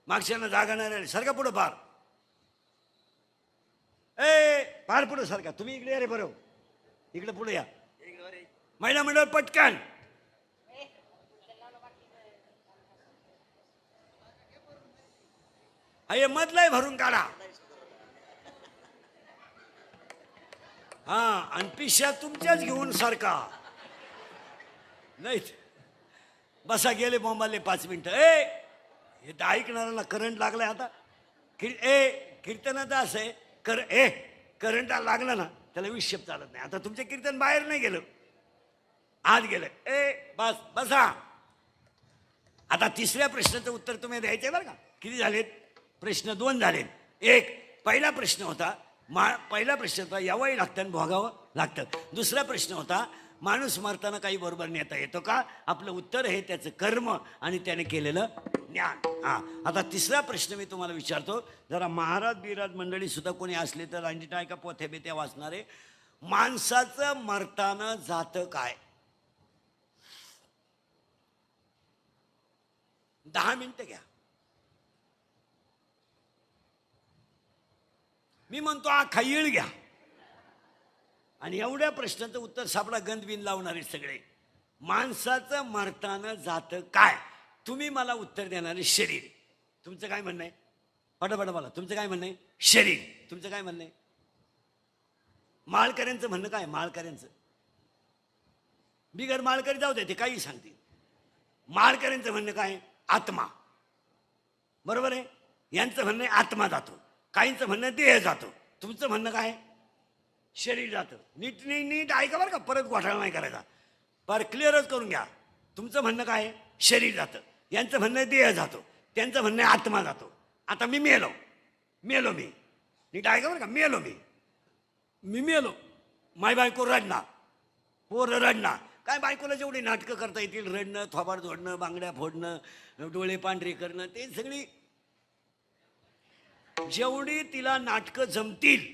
मागच्यानं जागा नाही राहिली. सारखा पुढं पार. ए पार पुढं सारखा. तुम्ही इकडे या रे. बरोबर इकडे पुढे या. महिला मंडळ पटकन. अये मधलाय भरून काढा. हा आणि पिशा तुमच्याच घेऊन सारखा नाही. बसा गेले बोंबाले 5 मिनिटं. हे तर ऐकणाऱ्याला करंट लागलाय आता. कीर्तनाचं असं आहे. करंट लागला ना त्याला विक्षेप चालत नाही. आता तुमचे कीर्तन बाहेर नाही गेलं, आत गेलं. बस बसा. आता तिसऱ्या प्रश्नाचं उत्तर तुम्ही द्यायचे बरं का. किती झालेत प्रश्न? 2 झालेत. पहिला प्रश्न होता पहिला प्रश्न होता यावंही लागतं आणि भोगावं लागतं. दुसरा प्रश्न होता माणूस मरताना काही बरोबर नेता येतो का. आपलं उत्तर हे त्याचं कर्म आणि त्याने केलेलं ज्ञान. हा आता तिसरा प्रश्न मी तुम्हाला विचारतो. जरा महाराज बिराज मंडळी सुद्धा कोणी असले तर अंजिठा ऐका, पोथ्या बिथ्या वाचणारे. माणसाचं मरताना जातं काय? 10 मिनिटं घ्या. मी म्हणतो हा येळ घ्या. आणि एवढ्या प्रश्नाचं उत्तर सापडा. गंधबिन लावणारे सगळे. माणसाचं मरताना जातं काय? तुम्ही मला उत्तर देणारे शरीर. तुमचं काय म्हणणं आहे? पटापट बोला. तुमचं काय म्हणणं आहे? शरीर. तुमचं काय म्हणणं आहे? माळकऱ्यांचं म्हणणं काय? माळकऱ्यांचं बिगर माळकरी जाऊ दे, ते काही सांगतील. माळकऱ्यांचं म्हणणं काय? आत्मा. बरोबर आहे. यांचं म्हणणं आहे आत्मा जातो. काहींचं म्हणणं देह जातो. तुमचं म्हणणं काय? शरीर जातं. नीट नीट नीट ऐका बरं का. परत घोटाळा नाही करायचा. पर क्लिअरच करून घ्या. तुमचं म्हणणं काय? शरीर जातं. यांचं म्हणणं देह जातो. त्यांचं म्हणणं आत्मा जातो. आता मी मेलो मी नीट ऐका बरं का. मी मेलो. माय बायको रडणार, पोरं रडणार. काय बायकोला जेवढी नाटकं करता येतील, रडणं, थोबाड जोडणं, बांगड्या फोडणं, डोळे पांढरे करणं, ते सगळी जेवढी तिला नाटकं जमतील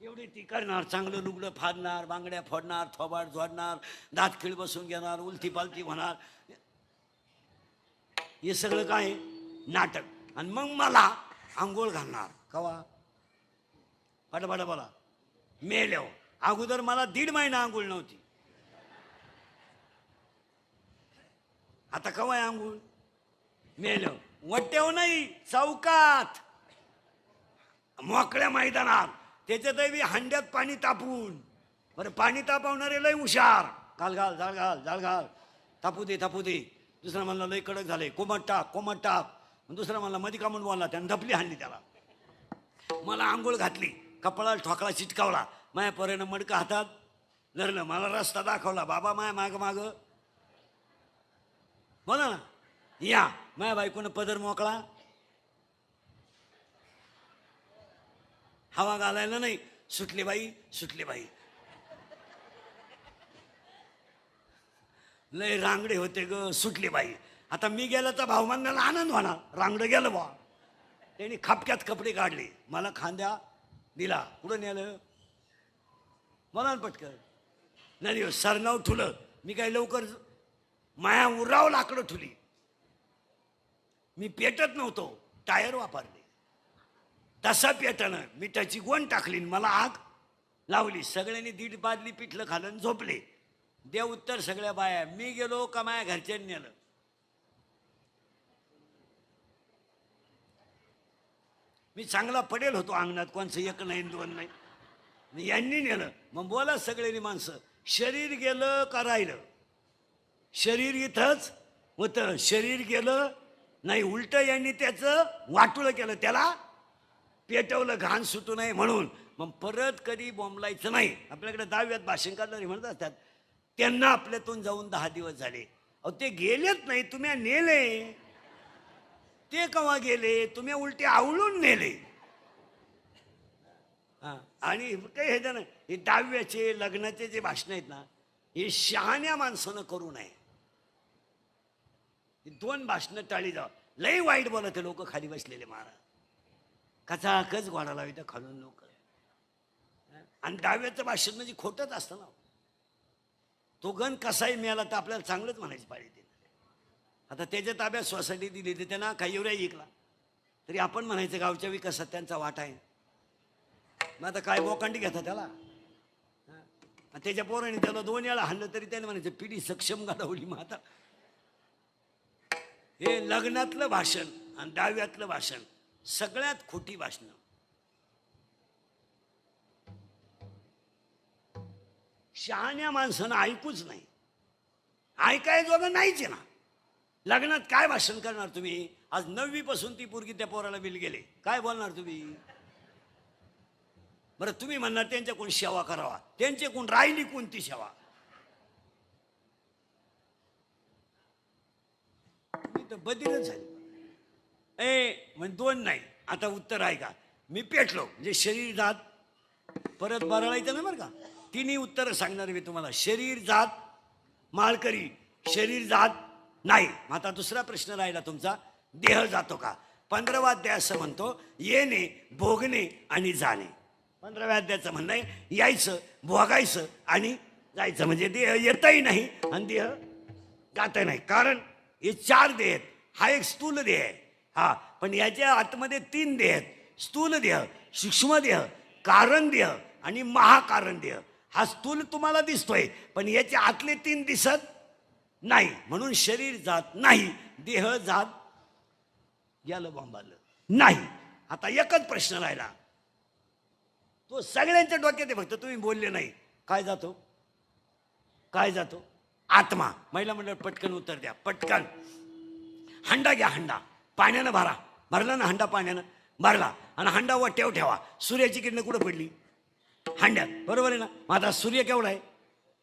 एवढी ती करणार. चांगलं लुगडं फाडणार, बांगड्या फोडणार, थोबाड जोडणार, दात खिळ बसून घेणार, उलती पालती होणार. हे सगळं काय? नाटक. आणि मग मला आंघोळ घालणार कवा? पटापटा बोला. मेलो. अगोदर मला 1.5 महिना आंघोळ नव्हती. आता कवा आंघोळ? मेलो. वट्याव नाही, चौकात, मोकळ्या मैदानात. त्याच्यातही हंड्यात पाणी तापून. बरं पाणी तापवणारे लय हुशार. घाल घाल जाळ घाल जाळ घाल. तापू दे तापू दे. दुसरा म्हणला लय कडक झाले, कोमट टाक. दुसरा म्हणला मध्ये कामून बोलला, त्यानं धपली हाणली त्याला. मला आंघोळ घातली, कपाळाला ठोकळा चिटकावला, माया पोरानं मडकं हातात धरलं, मला रस्ता दाखवला. बाबा माया माग बोला ना. या माया बायकोनं पदर मोकळा. हवा घालायला नाही. सुटली बाई. लय रांगडे होते ग. सुटली बाई. आता मी गेलं तर भावमानाला आनंद होणार. रांगडं गेलं बा. त्यांनी खापक्यात कपडे काढले, मला खांद्या दिला. कुठं नेलं? मला पटकन नाही. सरनाव ठुलं. मी काय लवकर माया उराव लाकडं ठुली. मी पेटत नव्हतो, टायर वापरले. तसा पेटानं मिठाची गोण टाकली, मला आग लावली. सगळ्यांनी 1.5 बादली पिठलं खाल्लं, झोपले. दे उत्तर सगळ्या बाया. मी गेलो का माया घरच्यांनी नेलं? मी चांगला पडेल होतो अंगणात. कोणचं 1 नाही 2 नाही. यांनी नेलं. मग बोला सगळ्यांनी माणसं. शरीर गेलं का राहिलं? शरीर इथंच होतं. शरीर गेलं नाही. उलट यांनी त्याचं वाटुळं केलं, त्याला पेटवलं घाण सुटू नये म्हणून. मग परत कधी बोंबलायचं नाही. आपल्याकडे 10व्यात भाषण करणारे म्हणत असतात, त्यांना आपल्यातून जाऊन 10 दिवस झाले. अहो ते गेलेच नाही, तुम्ही नेले. ते केव्हा गेले? तुम्ही उलटे आवळून नेले. आणि काही हे ना, हे 10व्याचे लग्नाचे जे भाषण आहेत ना, हे शहाण्या माणसानं करू नये. 2 भाषणं टाळी जावं. लय वाईट बोलत लोक खाली बसलेले महाराज. कचाकच घोडा लावित खालून लोक. आणि 10व्याचं भाषण म्हणजे खोटंच असतं ना. तो गण कसाही मिळाला तर आपल्याला चांगलंच म्हणायची पाळी. आता त्याच्या ताब्यात सोसायटी दिली तर त्यांना काही एवढ्या ऐकला तरी आपण म्हणायचं गावच्या विकासात त्यांचा वाटा आहे. मग आता काय बोकांडी घेता त्याला. आणि त्याच्या पोराने त्याला 2 वेळा हाणलं तरी त्याने म्हणायचं पिढी सक्षम घडवली. मग आता हे लग्नातलं भाषण आणि 10व्यातलं भाषण सगळ्यात खोटी भाषणं. शहाण्या माणसानं ऐकूच नाही. ऐकायजोगं नाहीच आहे ना. लग्नात काय भाषण करणार तुम्ही. आज 9वी पासून ती पोरगी त्या पोराला बिल गेले, काय बोलणार तुम्ही. बरं तुम्ही म्हणणार त्यांच्याकडून सेवा करावा, त्यांच्याकडून राहिली कोणती सेवा. मी तर बधीरच झाली. म्हणजे 2 नाही. आता उत्तर आहे का. मी पेटलो म्हणजे शरीर जात परत बरळायचं ना बरं का. 3 उत्तर सांगणार मी तुम्हाला. शरीर जात माळकरी, शरीर जात नाही. आता दुसरा प्रश्न राहिला तुमचा, देह जातो का. 15वा अध्याय असं म्हणतो येणे, भोगणे आणि जाणे. 15व्या अध्यायाचं म्हणणं आहे यायचं, भोगायचं आणि जायचं. म्हणजे देह येतही नाही आणि देह जात नाही. कारण हे 4 देह आहेत. हा एक स्थूल देह आहे. हा पण याच्या आतमध्ये 3 देह आहेत. स्थूल देह, सूक्ष्म देह, कारण देह आणि महाकारण देह. हा स्थूल तुम्हाला दिसतोय पण याच्या आतले 3 दिसत नाही. म्हणून शरीर जात नाही, देह जात गेलं बॉम्बालं नाही. आता एकच प्रश्न राहिला, तो सगळ्यांच्या डोक्यात आहे, फक्त तुम्ही बोलले नाही. काय जातो, काय जातो. आत्मा. महिला मंडळ पटकन उत्तर द्या, पटकन. हंडा घ्या, हंडा पाण्यानं भरा. भरला ना हंडा, पाण्यानं भरला आणि हंडा वट्यावर ठेवा. सूर्याची किरणं कुठं पडली, हांड्यात, बरोबर आहे ना. मग आता सूर्य केवढा आहे,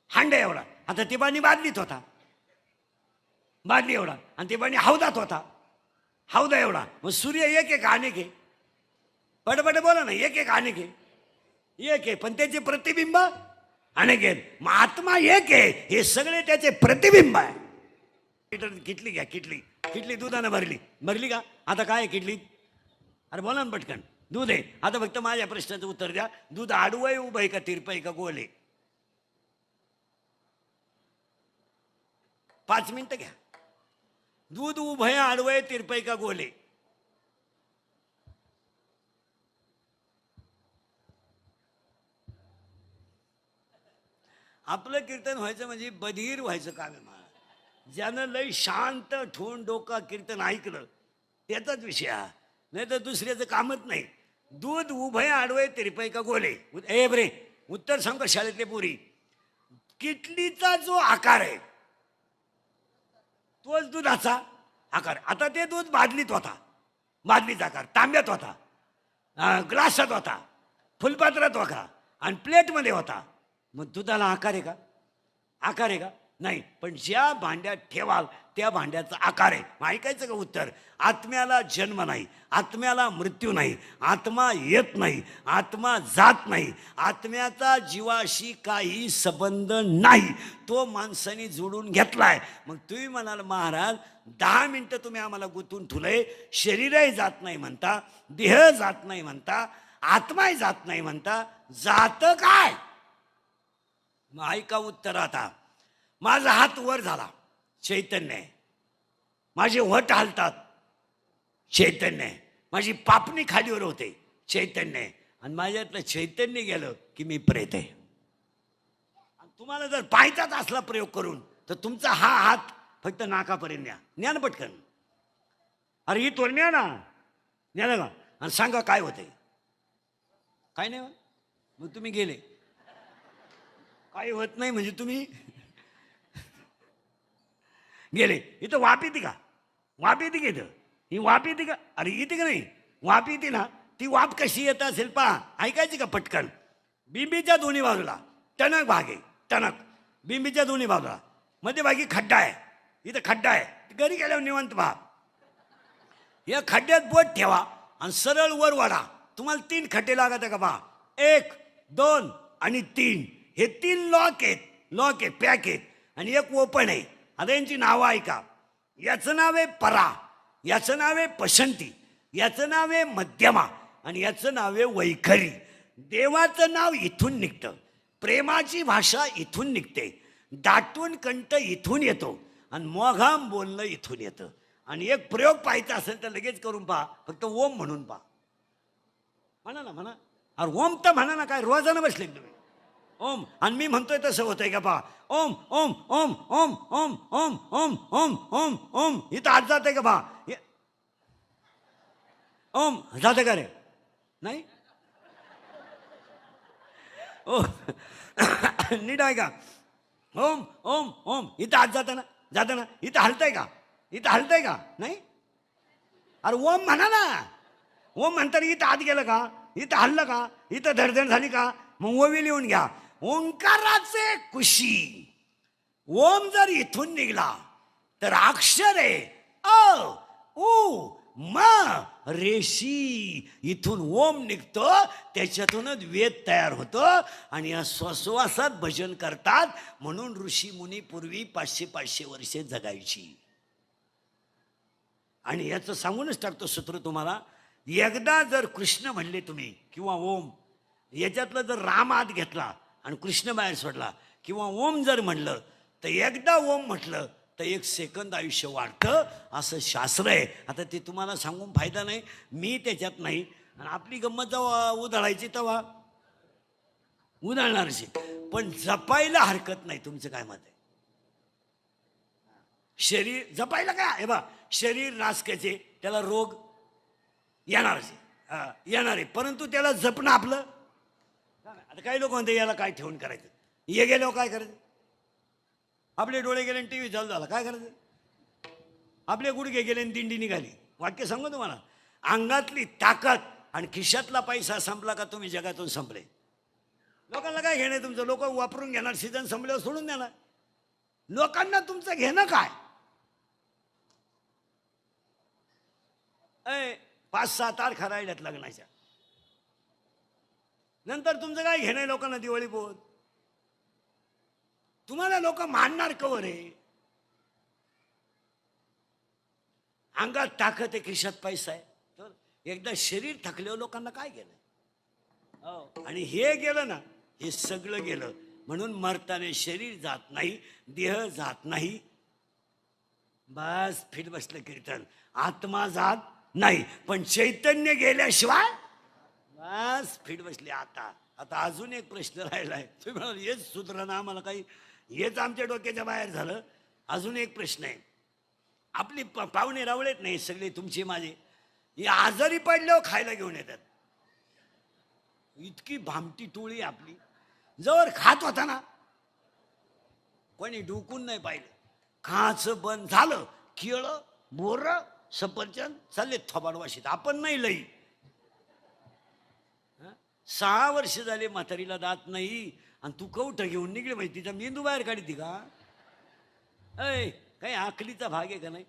हांड्या एवढा. आता ते पाणी बादलीत होता, बादली एवढा. आणि ते पाणी हौदात होता, हौदा एवढा. मग सूर्य एक आहे का अनेक आहे. पटपट बोला ना. एक आहे का अनेक आहे. एक आहे पण त्याचे प्रतिबिंब अनेक आहेत. मग आत्मा एक आहे, हे सगळे त्याचे प्रतिबिंब आहे. किटली घ्या, किटली. किटली दुधानं भरली, भरली का. आता काय आहे किटलीत. अरे बोला ना पटकन. दूध आहे. आता फक्त माझ्या प्रश्नाचं उत्तर द्या. दूध आडवं आहे, उभं आहे का, तिरपं आहे का, गोल आहे. 5 मिनिटं घ्या. दूध उभं आहे, आडवं आहे, तिरपं आहे का, गोल आहे. आपलं कीर्तन व्हायचं म्हणजे बधीर व्हायचं काम आहे. ज्यानं लय शांत ठेवून डोका कीर्तन ऐकलं त्याचाच विषय हा. नाही तर दुसऱ्याचं कामच नाही. दूध उभय आडवय तिरपय का गोले. ए बरे उत्तर सांग का शाळेतले पोरी. किटलीचा जो आकार आहे तोच दुधाचा आकार. आता ते दूध बादलीत होता, बादलीचा आकार. तांब्यात होता, ग्लासात होता, फुलपात्रात होता आणि प्लेटमध्ये होता. मग दुधाला आकार आहे का, आकार आहे का, नाही. पण ज्या भांड्यात ठेवाल त्या भांड्याचा आकार आहे. मग ऐकायचं का उत्तर. आत्म्याला जन्म नाही, आत्म्याला मृत्यू नाही, आत्मा येत नाही, आत्मा जात नाही, आत्म्याचा जीवाशी काही संबंध नाही. तो माणसाने जोडून घेतलाय. मग तुम्ही म्हणाल महाराज 10 मिनिटं तुम्ही आम्हाला गुंतून ठेवलंय. शरीरही जात नाही म्हणता, देह जात नाही म्हणता, आत्माही जात नाही म्हणता, जात काय. मग ऐका उत्तर. आता माझा हात वर झाला, चैतन्य आहे. माझे वट हालतात, चैतन्य आहे. माझी पापणी खालीवर होते, चैतन्य आहे. आणि माझ्यातलं चैतन्य गेलं की मी प्रेत आहे. तुम्हाला जर पाहायचाच असला प्रयोग करून तर तुमचा हा हात फक्त नाकापर्यंत न्या, ज्ञान पटकन. अरे ही तोर न्या ना, न्या का. आणि सांगा काय होते. काय नाही. मग तुम्ही गेले, काही होत नाही म्हणजे तुम्ही गेले. इथं वाप येते का, वाप येते का इथं, ही वाप येते का. अरे येते का नाही, वाप येते ना. ती वाप कशी येत असेल पहा. ऐकायची का पटकन. बिंबीच्या दोन्ही बाजूला टणक भाग आहे, टणक. बिंबीच्या दोन्ही बाजूला मध्यभागी खड्डा आहे. इथं खड्डा आहे, घरी गेल्यावर निवांत पहा. या खड्ड्यात बोट ठेवा आणि सरळ वर वाढा. तुम्हाला 3 खड्डे लागत आहे का पहा. 1, 2 आणि 3. हे 3 लॉक आहेत, लॉक आहेत, पॅक आहेत. आणि एक ओपन आहे. आता यांची नावं ऐका. याचं नाव आहे परा, याचं नाव आहे पसंती, याचं नाव आहे मध्यमा आणि याचं नाव आहे वैखरी. देवाचं नाव इथून निघतं, प्रेमाची भाषा इथून निघते, दाटून कंठ इथून येतो आणि मोघाम बोलणं इथून येतं. आणि एक प्रयोग पाहायचा असेल तर लगेच करून पहा, फक्त ओम म्हणून पहा. म्हणा ना, म्हणा. अरे ओम तर म्हणा ना, काय रोजानं बसले तुम्ही ओम. आणि मी म्हणतोय तसं होतंय का पहा. ओम ओम ओम ओम ओम ओम ओम ओम ओम ओम. इथं आज जाते का पहा. ओम जाते का रे? नाही. ओ नीट आहे का? ओम ओम ओम. इथं आज जातं ना, जातं ना. इथं हलतंय का? इथं हलतंय का? नाही. अरे ओम म्हणा ना. ओम म्हणताना इथं आत गेलं का? इथं हल्लं का? इथं धडधड झाली का? मग ओवी लिहून घ्या. ओंकाराचे कुशी. ओम जर इथून निघला तर अक्षर आहे अ उ म रेशी. इथून ओम निघतो, त्याच्यातूनच वेद तयार होतो आणि या श्वासोश्वासात भजन करतात. म्हणून ऋषी मुनी पूर्वी 500-500 वर्षे जगायची. आणि याचं सांगूनच टाकतो सूत्र तुम्हाला. एकदा जर कृष्ण म्हणले तुम्ही किंवा ओम, याच्यातलं जर राम आत घेतला आणि कृष्ण बाहेर सोडला, किंवा ओम जर म्हणलं तर एकदा ओम म्हटलं तर 1 सेकंद आयुष्य वाढतं, असं शास्त्र आहे. आता ते तुम्हाला सांगून फायदा नाही, मी त्याच्यात नाही. आणि आपली गंमत जेव्हा उधळायची तेव्हा उधळणारची, पण जपायला हरकत नाही. तुमचं काय मत आहे? शरीर जपायला काय हे बा, शरीर नासकाचे, त्याला रोग येणारच येणार आहे, परंतु त्याला जपणं आपलं. आता काही लोक म्हणते याला काय ठेवून करायचं, हे गेल्यावर काय करायचं? आपले डोळे गेले टी व्ही चालू झाला, काय करायचं? आपले गुडघे गेले आणि दिंडी निघाली. वाक्य सांगू तुम्हाला. अंगातली ताकद आणि खिशातला पैसा संपला का तुम्ही जगातून संपले. लोकांना काय घेणं तुमचं? लोक वापरून घेणार, सीझन संपल्यावर सोडून देणार. लोकांना तुमचं घेणं काय? 5-6 तारखा राहिल्यात लग्नाच्या, नंतर तुमचं काय घेणं लोकांना दिवाळी पोत. तुम्हाला लोक मानणार कवर आहे? अंगात ताकद आहे, खिशात पैसा आहे. तर एकदा शरीर थकल्यावर लोकांना काय गेलं? आणि हे गेलं ना, हे सगळं गेलं. म्हणून मरताना शरीर जात नाही, देह जात नाही. बस फिट बसलं कीर्तन. आत्मा जात नाही, पण चैतन्य गेल्याशिवाय बस फिट बसले. आता आता अजून एक प्रश्न राहिलाय. तुम्ही म्हणाल हेच सुधरा ना आम्हाला काही, हेच आमच्या डोक्याच्या बाहेर झालं. अजून एक प्रश्न आहे. आपली पाहुणे रावळेत नाही सगळे तुमचे माझे, हे आजारी पडल्यावर खायला घेऊन येतात. इतकी भामटी टोळी आपली. जवळ खात होता ना, कोणी डुकून नाही पाहिलं. खायचं बंद झालं, केळं बोर सफरचंद चालले थोबाडवाशीत. आपण नाही लई. 6 वर्ष झाले म्हातारीला दात नाही आणि तू कवठं घेऊन निघले माहिती, तिचा मेंदू बाहेर काढती का? काही आकलीचा भाग आहे का नाही?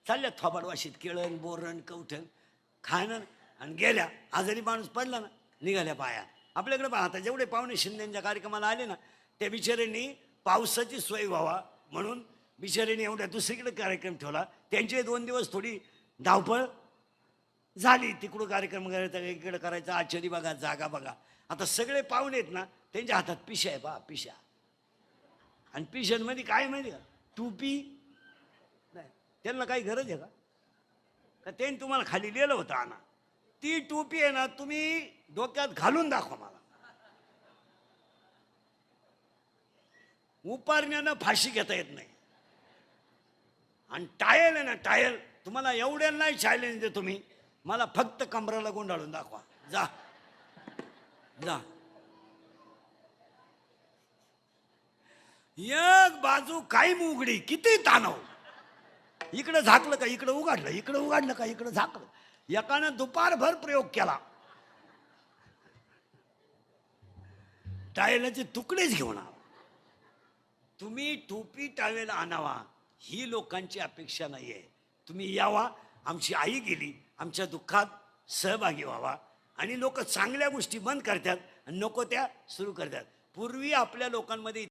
चालल्या थोबाडवाशीत केळण बोरण कवठण खाणं आणि गेल्या. आजारी माणूस पडला ना, निघाल्या पाया. आपल्याकडे पहा, आता जेवढे पाहुणे शिंदेच्या कार्यक्रमाला आले ना, त्या बिचाऱ्यांनी पावसाची सोय व्हावा म्हणून बिचाऱ्यांनी एवढ्या दुसरीकडे कार्यक्रम ठेवला. त्यांचे 2 दिवस थोडी धावपळ झाली. तिकडं कार्यक्रम करायचा, इकडं करायचा, आचारी बघा, जागा बघा. आता सगळे पाहुणे आहेत ना, त्यांच्या हातात पिशा आहे पहा, पिशा. आणि पिशांमध्ये काय माहिती का? टोपी नाही. त्यांना काही गरज आहे का? त्यांनी तुम्हाला खाली लिहिलं होतं आणा. ती टोपी आहे ना, तुम्ही डोक्यात घालून दाखवा मला. उपारण्यानं फाशी घेता येत नाही. आणि टायल आहे ना, टायल तुम्हाला एवढ्या नाही चॅलेंज देतो मी, मला फक्त कमराला गुंडाळून दाखवा. जा जा. एक बाजू काही उघडी, किती ताणव. इकडं झाकलं का इकडं उघडलं, इकडं उघडलं का इकडं झाकलं. एकानं दुपारभर प्रयोग केला. टायलाचे तुकडेच घेऊन आला. तुम्ही टोपी टावेल आणावा ही लोकांची अपेक्षा नाहीये. तुम्ही यावा, आमची आई गेली, आमच्या दुःखात सहभागी व्हावा. आणि लोक चांगल्या गोष्टी बंद करतात आणि नको त्या सुरू करतात. पूर्वी आपल्या लोकांमध्ये